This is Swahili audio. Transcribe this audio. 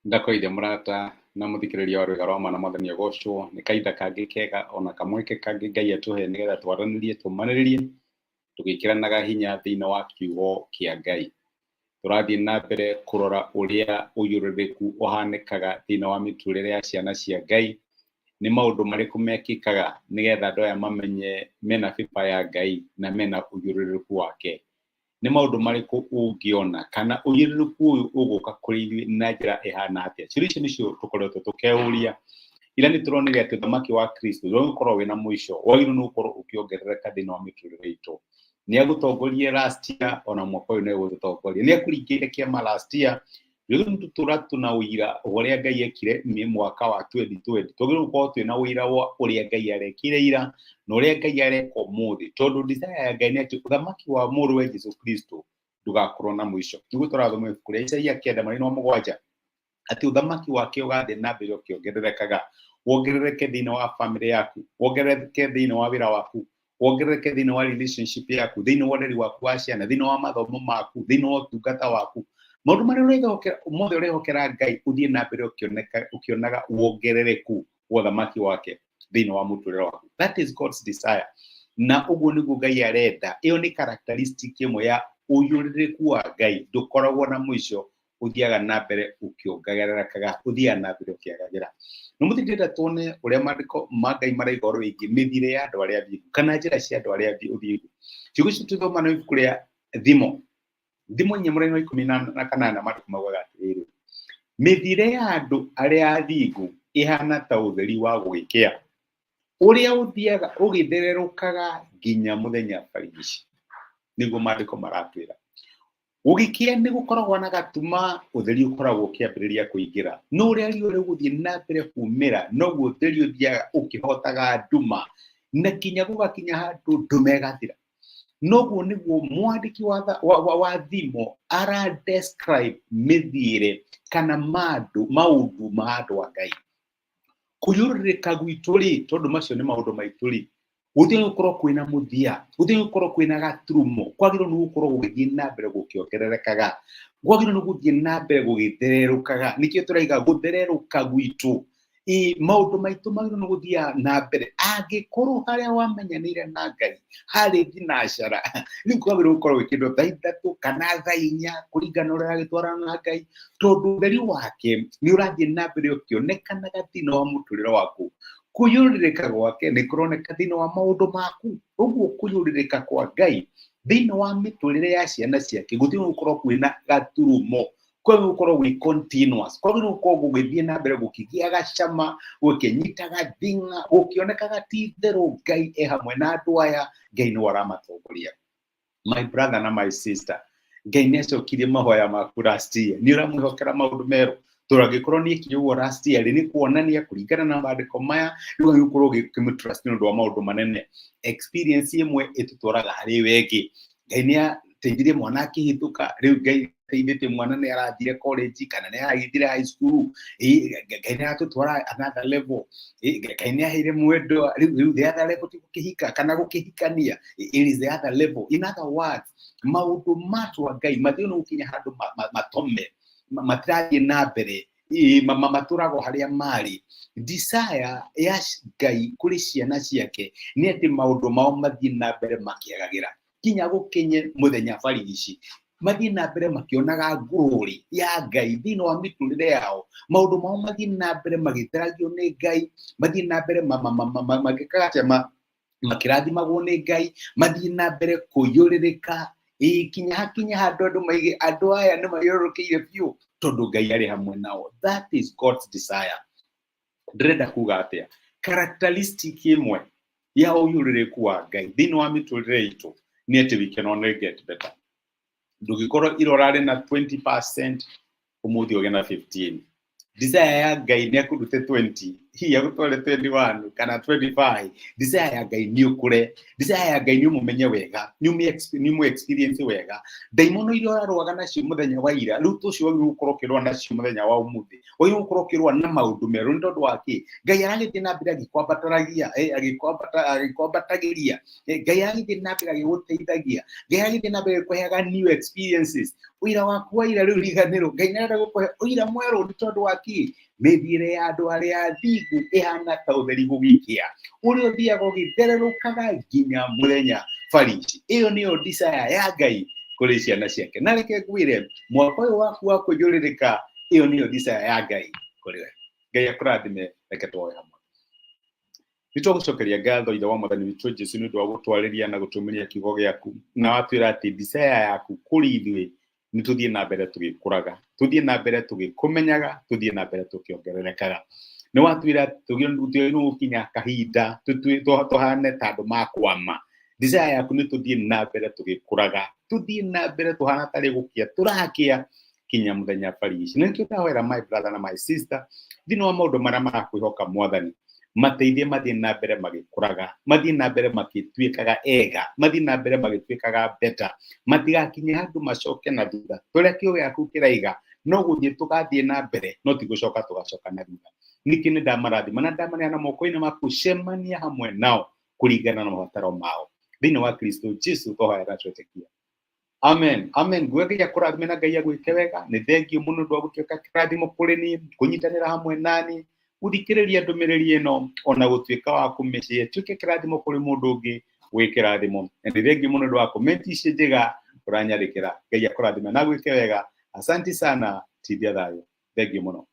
Ndakoide murata na muthikiriria wa roma na mwathani agocwo ni kaida kangi kega ona kamweke kangi Ngai atuhe nigetha twaranirie tumaniririe tugikiranaga hinya thiini wa kiugo kia Ngai. Turathie na mbere kurora uria uyururiku uhanikaga thiini wa miturire ya ciana cia Ngai. Ni maundu mariku mekikaga nigetha andu aya mamenye mena biba ya Ngai na mena uyururiku wake. Ni maundu mariku ungiona kana uyururiku uyu uguka kuri ithuĩ na njĩra ihana atia. Ciũria icio nicio tukoretwo tukeuria ira ni turonire ati uthamaki wa Kristo ndũgũkorwo wina mũico, wagĩrĩirwo nĩ gũkorwo ũkĩongerereka thĩinĩ wa mĩtũrĩre itũ. Nĩ agũtongorie last year ona mwaka ũyũ nĩ egũtũtongoria. Nĩ akũringĩire kĩama last year, rĩu tũtũra tuna ũira ũrĩa Ngai ekire nĩ mwaka wa 2020. Twagĩrĩirwo gũkorwo twĩna ũira wa ũrĩa Ngai arekire ira na ũrĩa Ngai areka ũmũthĩ, tondũ desire ya Ngai nĩ atĩ ũthamaki wa mũrũwe Jesũ Kristo ndũgakorwo na mũico. Nĩguo tũrathoma ibuku rĩa Isaia 9:7 atĩ ũthamaki wake ũgathiĩ na mbere ũkĩongererekaga. Wongerereke thĩinĩ wa family yaku, wongerereke thĩinĩ wa wĩra waku, wongerereke thĩinĩ wa relationship yaku, thĩinĩ wa ũreri waku wa ciana, thĩinĩ wa mathomo maku, thĩinĩ wa ũtungata waku. Maũndũ marĩa mothe ũrehokera Ngai ũthiĩ na mbere ũkĩonaga wongerereku wa ũthamaki wake thĩinĩ wa mũtũrĩre waku. That is God's desire. Na ũguo nĩguo Ngai arenda. Ĩyo nĩ characteristic ĩmwe ya ũyũrĩrĩku wa Ngai. Ndũkoragwo na mũico, ũthiaga na mbere ũkĩongererekaga, ũthiaga na mbere ũkĩagagĩra. Nĩ mũthikĩrĩria tuone ũrĩa maandĩko ma Ngai maraiga ũhoro wĩgiĩ mĩthire ya andũ arĩa athingu kana njĩra cia andũ arĩa athingu. Ciugo ici tũthoma na ibuku rĩa Thimo. Thimo 4:18 maandĩko maugaga atĩrĩrĩ: mĩthire ya andũ arĩa athingu ĩhana ta ũtheri wa gwĩkĩa ũrĩa ũthiaga ũgĩthererũkaga nginya mũthenya barigici. Nĩguo maandĩko maratwĩra. Ũgĩkĩa nĩ gũkoragwo na gatuma ũtheri ũkoragwo ũkĩambĩrĩria kũingĩra. No ũrĩa riũa rĩgũthiĩ na mbere kumĩra noguo ũtheri ũthiaga ũkĩhotaga nduma na kinya gũgakinya handũ nduma ĩgathira. Noguo nĩguo mwandĩki wa Thimo ara describe mĩthiĩre kana maũndũ ma andũ a Ngai. Kũyũrĩrĩka gwitũ-rĩ, tondũ macio nĩ maũndũ maitũ-rĩ, gũthiĩ gũkorwo kwĩna mũthia, gũthiĩ gũkorwo kwĩna gaturumo, kwagĩrĩirwo nĩ gũkorwo gũgĩthiĩ na mbere gũkĩongererekaga, kwagĩrĩirwo nĩ gũthiĩ na mbere gũgĩthererũkaga. Nĩkĩo tũraiga gũthererũka gwitũ, maũndũ maitũ magĩrĩirwo nĩ gũthiaga na mbere. Angĩkorwo harĩa wamenyanĩire na Ngai harĩ thinacara, rĩu kwagĩrĩirwo gũkorwo wĩkĩndwo thaa 3 kana thaa 4 kũringana ũrĩa ũragĩtwarana na Ngai, tondũ ũtheri wake nĩ ũrathiĩ na mbere ũkĩonekanaga thĩinĩ wa mũtũrĩre waku. Kũyũrĩrĩka gwake nĩ kũroneka thĩinĩ wa maũndũ maku. Ũguo kũyũrĩrĩka kwa Ngai thĩinĩ wa mĩtũrĩre ya ciana ciake gũtiĩ gũkorwo kwĩna gaturumo, kwagĩrĩirwo gũkorwo gwĩ continuous, kwagĩrĩirwo gũkorwo gũgĩthiĩ na mbere gũkĩgĩaga cama, gũkĩnyitaga thing'a, gũkĩonekaga ti itherũ Ngai e hamwe na andũ aya, Ngai nĩwe aramatongoria. My brother na my sister, Ngai nĩ acokirie mahoya maku last year. Nĩ ũramwĩhokera maũndũ merũ. Tũragĩkorwo nĩ ekinye ũguo last year nĩ kuonania kũringana na maandĩko maya rĩu agĩkorwo ũgĩkĩmũtrust nĩ ũndũ wa maũndũ manene. Experience ĩmwe ĩtũtwaraga harĩ wengĩ. Ngai nĩ ateithirie mwana akĩhĩtũka, rĩu Ngai ateithĩtie mwana nĩ arathire college kana nĩ aragĩthire high school, Ngai nĩ aratũtwara another level, Ngai nĩ aheire mwendwa, rĩu the other level ti gũkĩhika kana gũkĩhikania, it is the other level. In other words, maũndũ matwa Ngai mathiĩ no gũkinya handũ matome matirathiĩ na mbere, matũragwo harĩa marĩ. Desire ya Ngai kũrĩ ciana ciake nĩ atĩ maũndũ mao mathiĩ na mbere makĩagagĩra kinya gũkinye mũthenya barigici, mathiĩ na mbere makĩonaga glory ya Ngai thĩinĩ wa mĩtũrĩre yao. Maũndũ mao mathiĩ na mbere magĩtheragio nĩ Ngai, mathiĩ na mbere magĩkaga atĩa makĩrathimagwo nĩ Ngai, mathiĩ na mbere kũyũrĩrĩka, kinya hakinya handũ andũ maige andũ aya nĩ mayũrũrũkĩire biũ tondũ Ngai arĩ hamwe nao. That is God's desire. Ndĩrenda kuga atĩa? Characteristic ĩmwe ya ũyũrĩrĩku wa Ngai thĩinĩ wa mĩtũrĩre itũ nĩ atĩ we can only get better. Ndũngĩkorwo ira ũrarĩ na 20%, ũmũthĩ ũgĩe na 15. Desire ya Ngai nĩ akũrute 20, ya gutware 21 kana 25 desire ya Ngai ni ukure, desire ya Ngai ni umumenye wega, ni mu experience wega. Daimono irio ararwaga nacio muthenya wa ira riu tucio wagi gukorwo kirwa nacio muthenya wa umuthi wagi gukorwo kirwa na maundu meru ndondo waki Ngai aragithie na mbere agikwambataragia agikwambatagiria Ngai aragithie na mbere agiguteithagia Ngai aragithie na mbere kuheaga new experiences. Uira waku wa ira riu riganiro Ngai nenda gukuhe uira mweru ni tondu waki mithire ya andu aria athingu ihana ta utheri gugikia uri uthiaga ugithererũkaga nginya muthenya farici. Iyo niyo desire ya Ngai kuri ciana ciake. Na reke ngwire mwaka uyu waku wa kujũrĩrĩka, iyo niyo desire ya Ngai kuri we. Ngai akũrathime. Reke twoe hamwe. Nitũgũcokeria ngatho ithe wa Mwathani witũ Jesu nĩ ũndũ wa gũtwarĩria na gũtũmĩria kiugo gĩaku, na watwĩra atĩ desire yaku kũrĩ ithuĩ nĩ tũthiĩ na mbere tũgĩkũraga, tũthiĩ na mbere tũgĩkũmenyaga, tũthiĩ na mbere tũkĩongererekaga. Nĩ watwĩra tũgĩe gũkinya kahinda tũhane ta andũ makwama. Desire yaku nĩ tũthiĩ na mbere tũgĩkũraga, tũthiĩ na mbere tũhana tarĩ gũkia tũrakĩa kinya muthenya farici. Nĩ tũtahwera my brother na my sister thĩinĩ wa maũndũ marĩa marakwĩhoka Mwathani, mateithie mathiĩ na mbere magĩkũraga, mathiĩ na mbere magĩtuĩkaga ega, mathiĩ na mbere magĩtuĩkaga better, matigakinye handũ macoke na thutha. Tũrĩa kiugo gĩaku kĩraiga no gũthiĩ tũgathiĩ na mbere, no ti gũcoka tũgacoka na thutha. Ningĩ nĩ ndamarathima na ndamaneana moko-inĩ maku, cemania hamwe nao kũringana na mabataro mao thĩinĩ wa Kristo Jesu tũhoya na twĩtĩkia. Amen. Amen. Gwĩkĩra kũrathime na Ngai agwĩke wega. Nĩ thengiũ mũno ndwa gũtuĩka kĩrathimo kũrĩ niĩ, kũnyitanĩra hamwe nani, gũthikĩrĩria ndũmĩrĩri ĩno, ona gũtuĩka wa kũmĩshare tuĩke kĩrathimo kũrĩ mũndũ ũngĩ wĩ kĩrathimo. Nĩ thengiũ mũno ndwa wa comment icio njega ũranyandĩkĩra. Ngai akũrathime na agwĩke wega. Asante sana. Tithia thayũ. Thengiũ mũno.